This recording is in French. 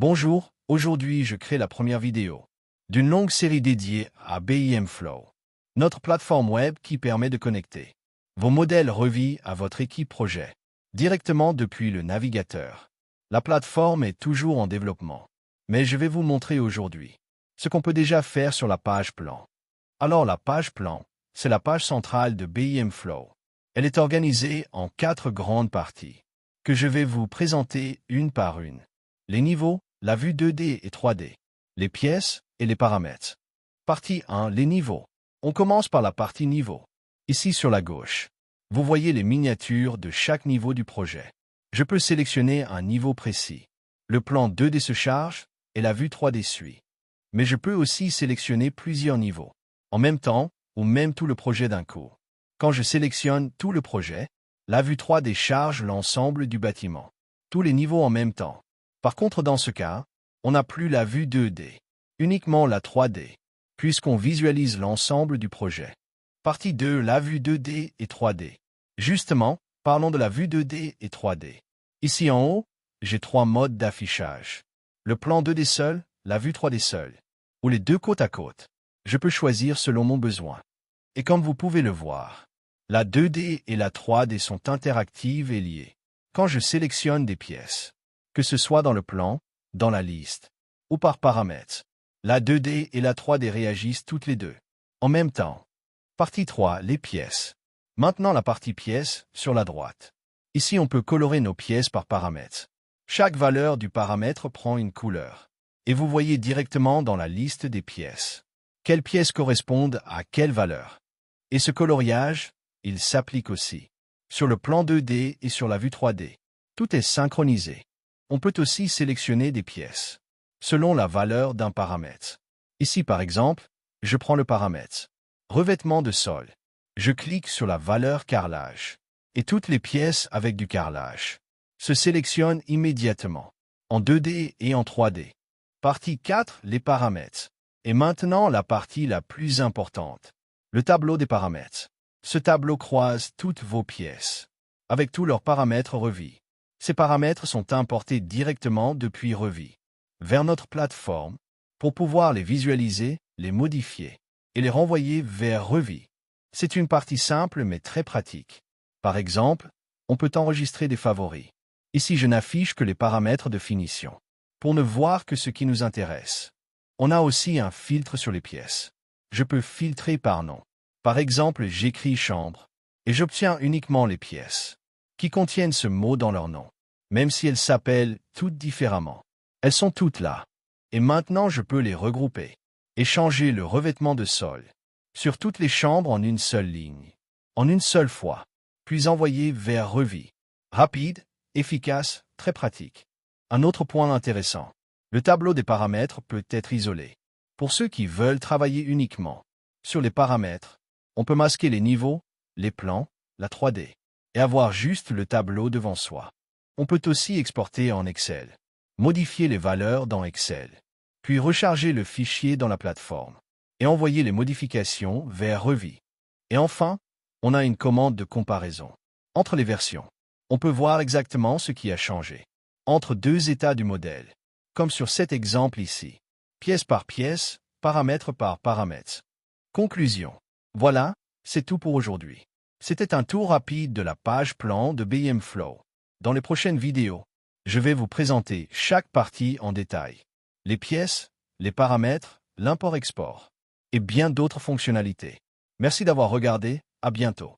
Bonjour, aujourd'hui je crée la première vidéo d'une longue série dédiée à BIM Flow, notre plateforme web qui permet de connecter vos modèles Revit à votre équipe projet directement depuis le navigateur. La plateforme est toujours en développement, mais je vais vous montrer aujourd'hui ce qu'on peut déjà faire sur la page plan. Alors la page plan, c'est la page centrale de BIM Flow. Elle est organisée en 4 grandes parties que je vais vous présenter une par une. Les niveaux, la vue 2D et 3D, les pièces et les paramètres. Partie 1, les niveaux. On commence par la partie niveau. Ici sur la gauche, vous voyez les miniatures de chaque niveau du projet. Je peux sélectionner un niveau précis. Le plan 2D se charge et la vue 3D suit. Mais je peux aussi sélectionner plusieurs niveaux en même temps ou même tout le projet d'un coup. Quand je sélectionne tout le projet, la vue 3D charge l'ensemble du bâtiment, tous les niveaux en même temps. Par contre, dans ce cas, on n'a plus la vue 2D, uniquement la 3D, puisqu'on visualise l'ensemble du projet. Partie 2, la vue 2D et 3D. Justement, parlons de la vue 2D et 3D. Ici en haut, j'ai 3 modes d'affichage. Le plan 2D seul, la vue 3D seule, ou les deux côte à côte. Je peux choisir selon mon besoin. Et comme vous pouvez le voir, la 2D et la 3D sont interactives et liées. Quand je sélectionne des pièces, que ce soit dans le plan, dans la liste, ou par paramètres, la 2D et la 3D réagissent toutes les deux, en même temps. Partie 3, les pièces. Maintenant la partie pièces, sur la droite. Ici on peut colorer nos pièces par paramètres. Chaque valeur du paramètre prend une couleur. Et vous voyez directement dans la liste des pièces quelles pièces correspondent à quelle valeur. Et ce coloriage, il s'applique aussi sur le plan 2D et sur la vue 3D. Tout est synchronisé. On peut aussi sélectionner des pièces selon la valeur d'un paramètre. Ici par exemple, je prends le paramètre revêtement de sol. Je clique sur la valeur carrelage. Et toutes les pièces avec du carrelage se sélectionnent immédiatement, en 2D et en 3D. Partie 4, les paramètres. Et maintenant la partie la plus importante, le tableau des paramètres. Ce tableau croise toutes vos pièces, avec tous leurs paramètres Revit. Ces paramètres sont importés directement depuis Revit vers notre plateforme pour pouvoir les visualiser, les modifier et les renvoyer vers Revit. C'est une partie simple mais très pratique. Par exemple, on peut enregistrer des favoris. Ici, je n'affiche que les paramètres de finition, pour ne voir que ce qui nous intéresse. On a aussi un filtre sur les pièces. Je peux filtrer par nom. Par exemple, j'écris chambre, et j'obtiens uniquement les pièces qui contiennent ce mot dans leur nom, même si elles s'appellent toutes différemment. Elles sont toutes là. Et maintenant, je peux les regrouper et changer le revêtement de sol sur toutes les chambres en une seule ligne, en une seule fois, puis envoyer vers Revit. Rapide, efficace, très pratique. Un autre point intéressant, le tableau des paramètres peut être isolé. Pour ceux qui veulent travailler uniquement sur les paramètres, on peut masquer les niveaux, les plans, la 3D, et avoir juste le tableau devant soi. On peut aussi exporter en Excel, modifier les valeurs dans Excel, puis recharger le fichier dans la plateforme et envoyer les modifications vers Revit. Et enfin, on a une commande de comparaison entre les versions. On peut voir exactement ce qui a changé entre deux états du modèle, comme sur cet exemple ici. Pièce par pièce, paramètre par paramètre. Conclusion. Voilà, c'est tout pour aujourd'hui. C'était un tour rapide de la page plan de BIM Flow. Dans les prochaines vidéos, je vais vous présenter chaque partie en détail. Les pièces, les paramètres, l'import-export et bien d'autres fonctionnalités. Merci d'avoir regardé, à bientôt.